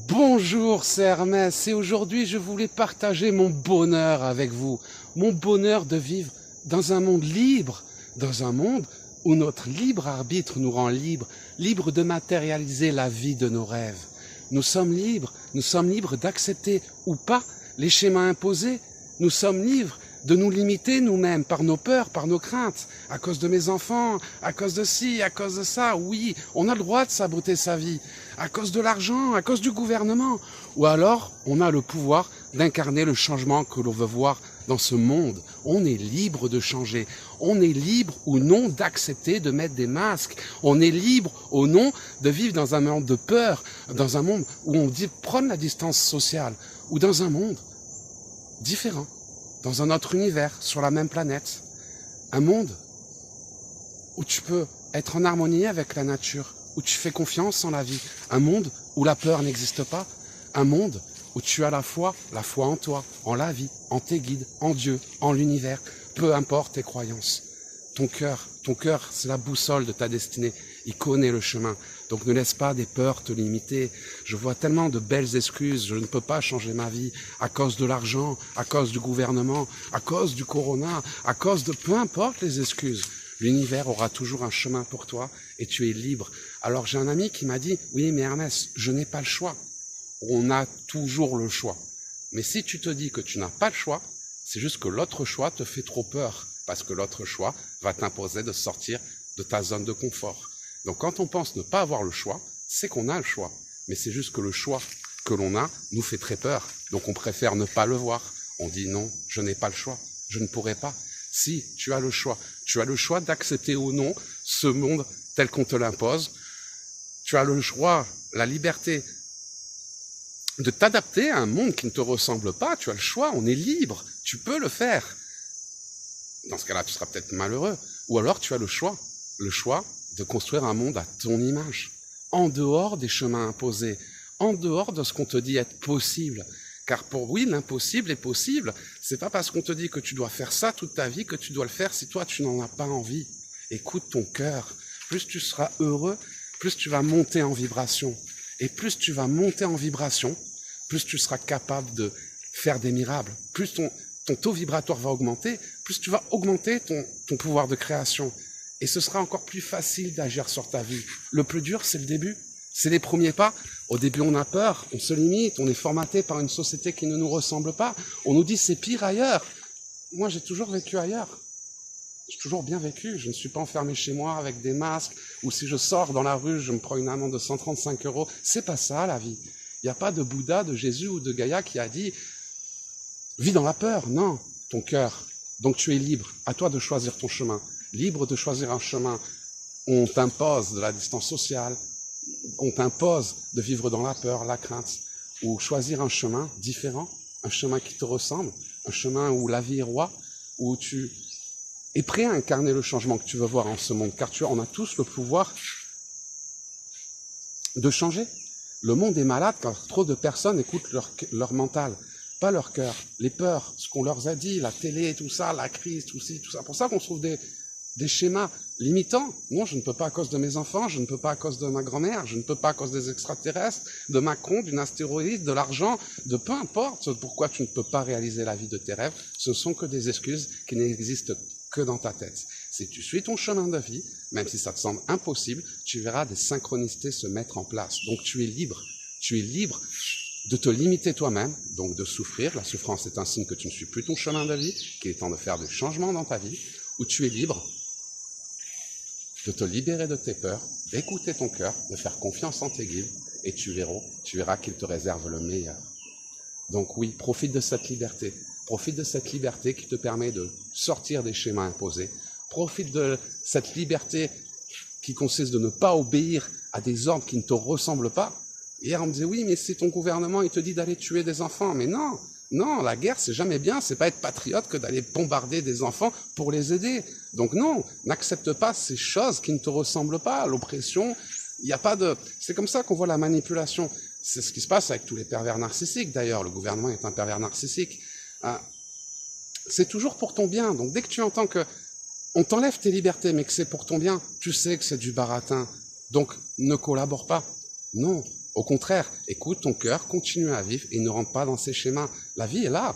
Bonjour, c'est Hermès et aujourd'hui je voulais partager mon bonheur avec vous. Mon bonheur de vivre dans un monde libre, dans un monde où notre libre arbitre nous rend libres, libres de matérialiser la vie de nos rêves. Nous sommes libres d'accepter ou pas les schémas imposés. Nous sommes libres de nous limiter nous-mêmes par nos peurs, par nos craintes, à cause de mes enfants, à cause de ci, à cause de ça. Oui, on a le droit de saboter sa vie, à cause de l'argent, à cause du gouvernement. Ou alors, on a le pouvoir d'incarner le changement que l'on veut voir dans ce monde. On est libre de changer. On est libre ou non d'accepter de mettre des masques. On est libre ou non de vivre dans un monde de peur, dans un monde où on dit prendre la distance sociale, ou dans un monde différent, dans un autre univers, sur la même planète. Un monde où tu peux être en harmonie avec la nature, où tu fais confiance en la vie. Un monde où la peur n'existe pas. Un monde où tu as la foi en toi, en la vie, en tes guides, en Dieu, en l'univers. Peu importe tes croyances. Ton cœur, c'est la boussole de ta destinée. Il connaît le chemin. Donc ne laisse pas des peurs te limiter. Je vois tellement de belles excuses. Je ne peux pas changer ma vie à cause de l'argent, à cause du gouvernement, à cause du corona, à cause de peu importe les excuses. L'univers aura toujours un chemin pour toi et tu es libre. Alors j'ai un ami qui m'a dit, oui mais Ernest, je n'ai pas le choix. On a toujours le choix. Mais si tu te dis que tu n'as pas le choix, c'est juste que l'autre choix te fait trop peur. Parce que l'autre choix va t'imposer de sortir de ta zone de confort. Donc quand on pense ne pas avoir le choix, c'est qu'on a le choix. Mais c'est juste que le choix que l'on a nous fait très peur. Donc on préfère ne pas le voir. On dit non, je n'ai pas le choix, je ne pourrai pas. Si, tu as le choix. Tu as le choix d'accepter ou non ce monde tel qu'on te l'impose. Tu as le choix, la liberté de t'adapter à un monde qui ne te ressemble pas. Tu as le choix, on est libre, tu peux le faire. Dans ce cas-là, tu seras peut-être malheureux. Ou alors tu as le choix de construire un monde à ton image, en dehors des chemins imposés, en dehors de ce qu'on te dit être possible. Car pour oui, l'impossible est possible. C'est pas parce qu'on te dit que tu dois faire ça toute ta vie que tu dois le faire si toi tu n'en as pas envie. Écoute ton cœur. Plus tu seras heureux, plus tu vas monter en vibration. Et plus tu vas monter en vibration, plus tu seras capable de faire des miracles. Plus ton taux vibratoire va augmenter, plus tu vas augmenter ton pouvoir de création. Et ce sera encore plus facile d'agir sur ta vie. Le plus dur, c'est le début. C'est les premiers pas. Au début, on a peur, on se limite, on est formaté par une société qui ne nous ressemble pas. On nous dit c'est pire ailleurs. Moi, j'ai toujours vécu ailleurs. J'ai toujours bien vécu. Je ne suis pas enfermé chez moi avec des masques, ou si je sors dans la rue, je me prends une amende de 135 €. C'est pas ça, la vie. Il n'y a pas de Bouddha, de Jésus ou de Gaïa qui a dit vis dans la peur. Non, ton cœur. Donc tu es libre. À toi de choisir ton chemin. Libre de choisir un chemin où on t'impose de la distance sociale, on t'impose de vivre dans la peur, la crainte, ou choisir un chemin différent, un chemin qui te ressemble, un chemin où la vie est roi, où tu es prêt à incarner le changement que tu veux voir en ce monde, car on a tous le pouvoir de changer. Le monde est malade car trop de personnes écoutent leur mental, pas leur cœur, les peurs, ce qu'on leur a dit, la télé, tout ça, la crise, tout ci, tout ça. Pour ça qu'on trouve des schémas limitants. Non, je ne peux pas à cause de mes enfants, je ne peux pas à cause de ma grand-mère, je ne peux pas à cause des extraterrestres, de Macron, d'une astéroïde, de l'argent, de peu importe pourquoi tu ne peux pas réaliser la vie de tes rêves. Ce ne sont que des excuses qui n'existent que dans ta tête. Si tu suis ton chemin de vie, même si ça te semble impossible, tu verras des synchronicités se mettre en place. Donc tu es libre. Tu es libre de te limiter toi-même, donc de souffrir. La souffrance est un signe que tu ne suis plus ton chemin de vie, qu'il est temps de faire des changements dans ta vie, où tu es libre de te libérer de tes peurs, d'écouter ton cœur, de faire confiance en tes guides, et tu verras qu'il te réserve le meilleur. Donc oui, profite de cette liberté. Profite de cette liberté qui te permet de sortir des schémas imposés. Profite de cette liberté qui consiste de ne pas obéir à des ordres qui ne te ressemblent pas. Hier, on me disait, oui, mais c'est ton gouvernement, il te dit d'aller tuer des enfants. Mais non, non, la guerre, c'est jamais bien. C'est pas être patriote que d'aller bombarder des enfants pour les aider. Donc non, n'accepte pas ces choses qui ne te ressemblent pas. L'oppression, il n'y a pas de... C'est comme ça qu'on voit la manipulation. C'est ce qui se passe avec tous les pervers narcissiques, d'ailleurs. Le gouvernement est un pervers narcissique. C'est toujours pour ton bien. Donc dès que tu entends que on t'enlève tes libertés, mais que c'est pour ton bien, tu sais que c'est du baratin. Donc ne collabore pas. Non. Au contraire, écoute ton cœur, continue à vivre et ne rentre pas dans ces schémas. La vie est là.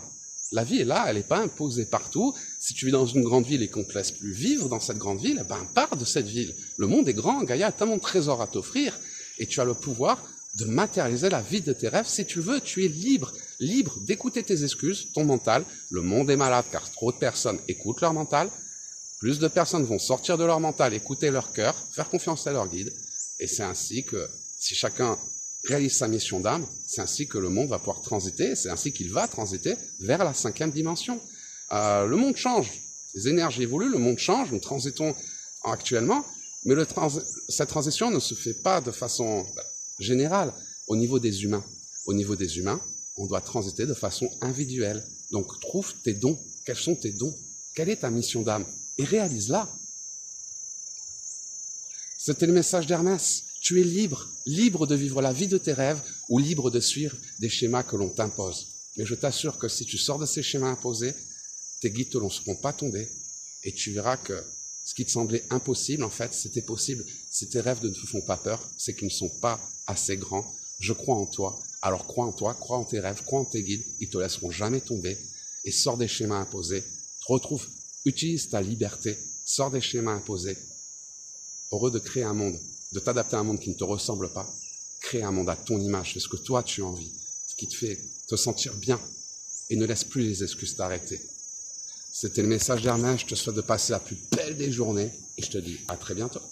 La vie est là, elle n'est pas imposée partout. Si tu vis dans une grande ville et qu'on ne te laisse plus vivre dans cette grande ville, ben pars de cette ville. Le monde est grand, Gaïa a tellement de trésors à t'offrir et tu as le pouvoir de matérialiser la vie de tes rêves. Si tu le veux, tu es libre, libre d'écouter tes excuses, ton mental. Le monde est malade car trop de personnes écoutent leur mental. Plus de personnes vont sortir de leur mental, écouter leur cœur, faire confiance à leur guide. Et c'est ainsi que si chacun réalise sa mission d'âme, c'est ainsi que le monde va pouvoir transiter, c'est ainsi qu'il va transiter vers la 5e dimension. Le monde change, les énergies évoluent, le monde change, nous transitons actuellement, mais cette transition ne se fait pas de façon générale au niveau des humains. Au niveau des humains, on doit transiter de façon individuelle. Donc trouve tes dons. Quels sont tes dons? Quelle est ta mission d'âme? Et réalise-la. C'était le message d'Hermès. Tu es libre, libre de vivre la vie de tes rêves ou libre de suivre des schémas que l'on t'impose. Mais je t'assure que si tu sors de ces schémas imposés, tes guides ne te laisseront pas tomber et tu verras que ce qui te semblait impossible, en fait, c'était possible. Si tes rêves ne te font pas peur, c'est qu'ils ne sont pas assez grands. Je crois en toi. Alors crois en toi, crois en tes rêves, crois en tes guides. Ils ne te laisseront jamais tomber et sors des schémas imposés. Retrouve, utilise ta liberté, sors des schémas imposés. Heureux de créer un monde, de t'adapter à un monde qui ne te ressemble pas. Crée un monde à ton image, c'est ce que toi tu as envie, ce qui te fait te sentir bien et ne laisse plus les excuses t'arrêter. C'était le message d'Hermès, je te souhaite de passer la plus belle des journées et je te dis à très bientôt.